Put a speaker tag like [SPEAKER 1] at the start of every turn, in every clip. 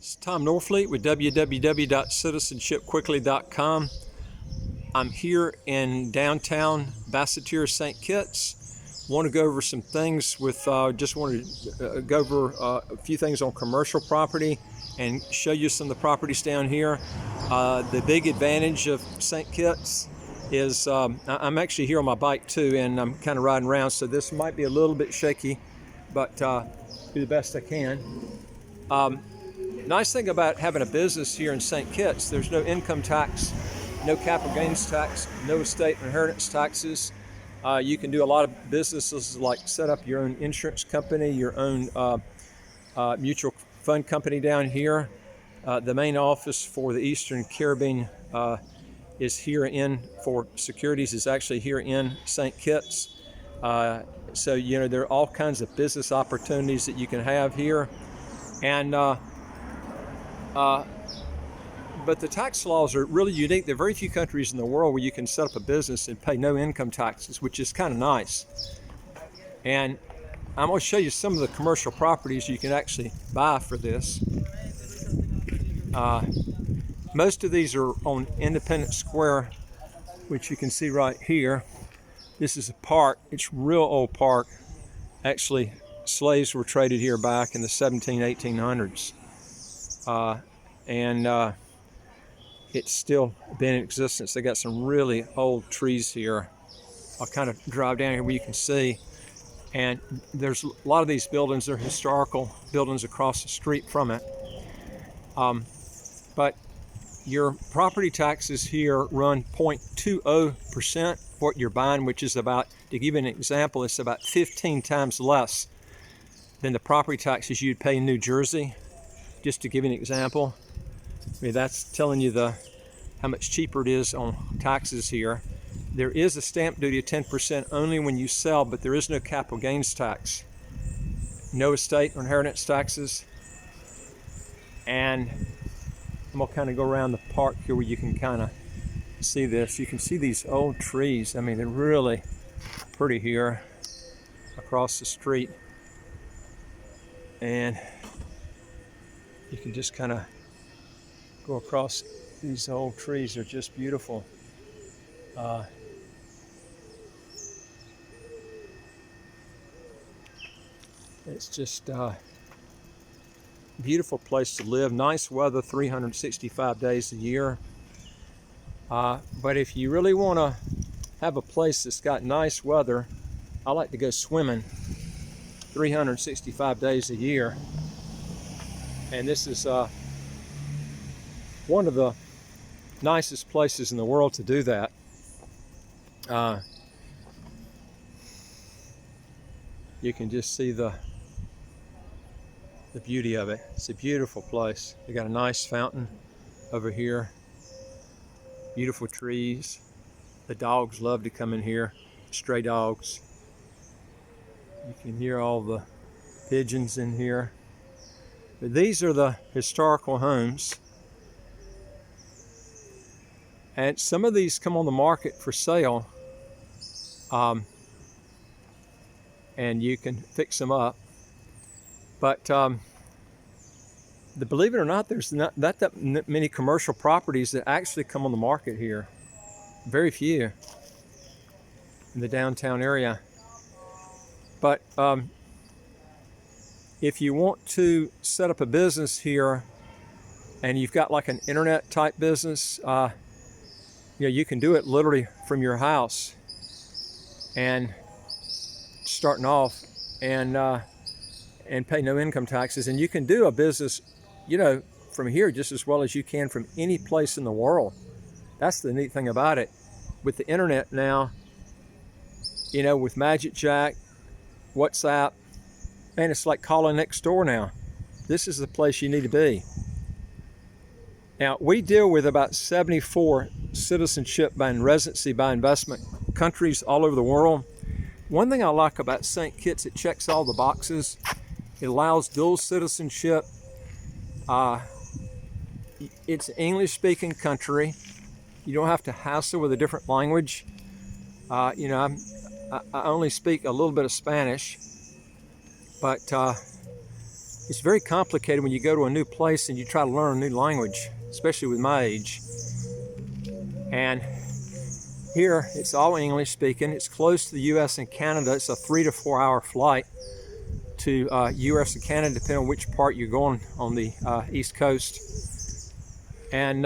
[SPEAKER 1] It's Tom Norfleet with www.citizenshipquickly.com. I'm here in downtown Basseterre, St. Kitts. Want to go over some things with, just want to go over a few things on commercial property and show you some of the properties down here. The big advantage of St. Kitts is I'm actually here on my bike too, and I'm kind of riding around, so this might be a little bit shaky, but do the best I can. Nice thing about having a business here in St. Kitts, there's no income tax, no capital gains tax, no estate inheritance taxes. You can do a lot of businesses like set up your own insurance company, your own mutual fund company down here. The main office for the Eastern Caribbean is here for securities is actually here in St. Kitts. So, you know, there are all kinds of business opportunities that you can have here. And but the tax laws are really unique. There are very few countries in the world where you can set up a business and pay no income taxes, which is kind of nice. And I'm going to show you some of the commercial properties you can actually buy for this. Most of these are on Independence Square, which you can see right here. This is a park. It's a real old park. Actually, slaves were traded here back in the 1800s. And it's still been in existence. They got some really old trees here. I'll kind of drive down here where you can see. And there's a lot of these buildings. They're historical buildings across the street from it. But your property taxes here run 0.20% what you're buying, which is about, to give you an example, it's about 15 times less than the property taxes you'd pay in New Jersey. Just to give you an example. I mean, that's telling you how much cheaper it is on taxes here. There is a stamp duty of 10% only when you sell, but there is no capital gains tax, no estate or inheritance taxes. And I'm gonna kind of go around the park here where you can kind of see this. You can see these old trees. I mean, they're really pretty here across the street. And you can just kind of go across these old trees. They're just beautiful. It's just a beautiful place to live. Nice weather 365 days a year. But if you really want to have a place that's got nice weather, I like to go swimming 365 days a year. And this is one of the nicest places in the world to do that. You can just see the beauty of it. It's a beautiful place. They got a nice fountain over here. Beautiful trees. The dogs love to come in here. Stray dogs. You can hear all the pigeons in here. But these are the historical homes. And some of these come on the market for sale. And you can fix them up. But believe it or not, there's not that many commercial properties that actually come on the market here. Very few in the downtown area. But if you want to set up a business here and you've got like an internet type business, you know, you can do it literally from your house and starting off and pay no income taxes. And you can do a business, you know, from here just as well as you can from any place in the world. That's the neat thing about it. With the internet now, you know, with magicJack, WhatsApp, and it's like calling next door now. This is the place you need to be. Now, we deal with about 74 citizenship by residency by investment countries all over the world. One thing I like about St. Kitts, it checks all the boxes. It allows dual citizenship. It's an English-speaking country. You don't have to hassle with a different language. You know, I only speak a little bit of Spanish, but it's very complicated when you go to a new place and you try to learn a new language, especially with my age. And here, it's all English speaking. It's close to the U.S. and Canada. It's a 3 to 4 hour flight to U.S. and Canada, depending on which part you're going on the East Coast. And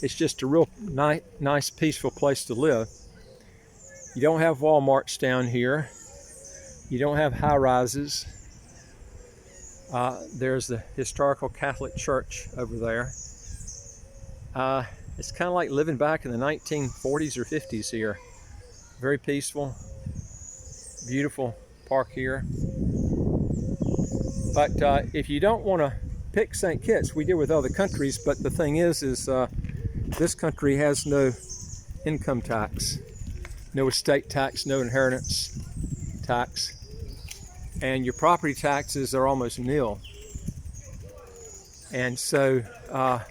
[SPEAKER 1] it's just a real nice, peaceful place to live. You don't have Walmarts down here. You don't have high rises. There's the historical Catholic Church over there. It's kind of like living back in the 1940s or 50s here. Very peaceful, beautiful park here. But if you don't want to pick St. Kitts, we deal with other countries, but the thing is this country has no income tax, no estate tax, no inheritance tax, and your property taxes are almost nil. And so now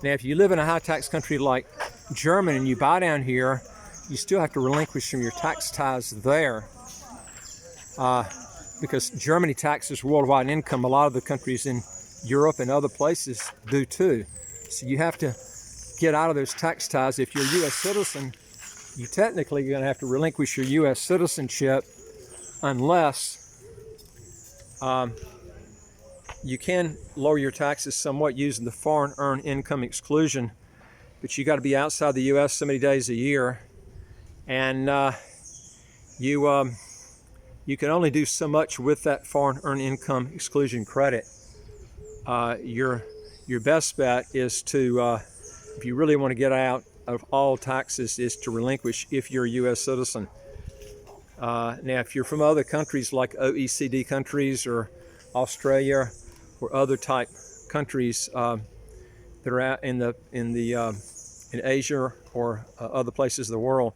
[SPEAKER 1] if you live in a high tax country like Germany and you buy down here, you still have to relinquish from your tax ties there, because Germany taxes worldwide income. A lot of the countries in Europe and other places do too. So you have to get out of those tax ties. If you're a U.S. citizen, you technically are going to have to relinquish your U.S. citizenship, unless you can lower your taxes somewhat using the foreign earned income exclusion, but you got to be outside the U.S. so many days a year, and you can only do so much with that foreign earned income exclusion credit. Your best bet is to, if you really want to get out of all taxes, is to relinquish if you're a U.S. citizen. Now, if you're from other countries like OECD countries or Australia or other type countries that are out in Asia or other places of the world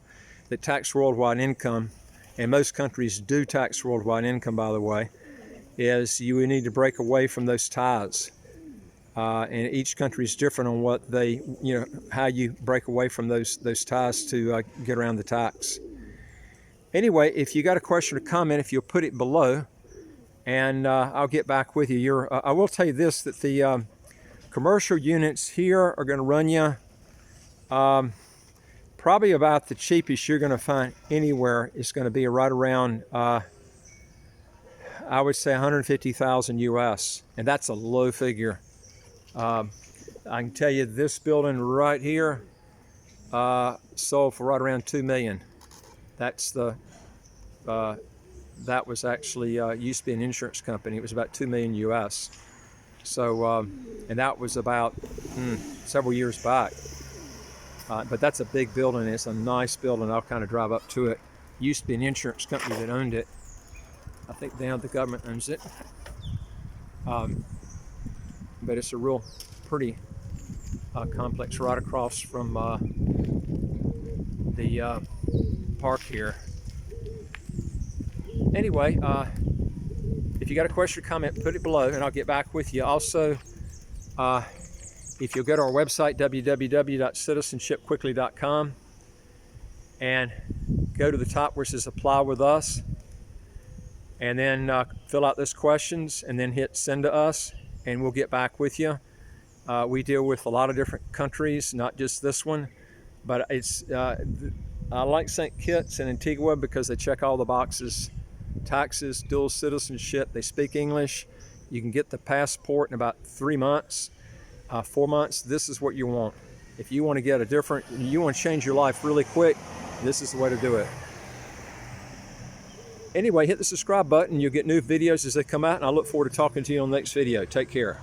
[SPEAKER 1] that tax worldwide income, and most countries do tax worldwide income, by the way, is you need to break away from those ties. And each country is different on what they, how you break away from those ties to get around the tax. Anyway, if you got a question or comment, if you'll put it below, and I'll get back with you. I will tell you this, that the commercial units here are going to run you probably about the cheapest you're going to find anywhere is going to be right around, I would say 150,000 US, and that's a low figure. I can tell you this building right here sold for right around 2 million. That's the that was actually used to be an insurance company. It was about 2 million US. So and that was about several years back. But that's a big building. It's a nice building. I'll kind of drive up to it. Used to be an insurance company that owned it. I think now the government owns it. But it's a real pretty complex right across from the park here. Anyway, if you got a question or comment, put it below and I'll get back with you. Also, if you'll go to our website, www.citizenshipquickly.com, and go to the top where it says Apply with Us, and then fill out those questions and then hit Send to Us, and we'll get back with you. We deal with a lot of different countries, not just this one, but it's I like St. Kitts and Antigua because they check all the boxes. Taxes, dual citizenship, they speak English. You can get the passport in about 3 months, 4 months. This is what you want. If you want to get you want to change your life really quick, this is the way to do it. Anyway, hit the subscribe button. You'll get new videos as they come out, and I look forward to talking to you on the next video. Take care.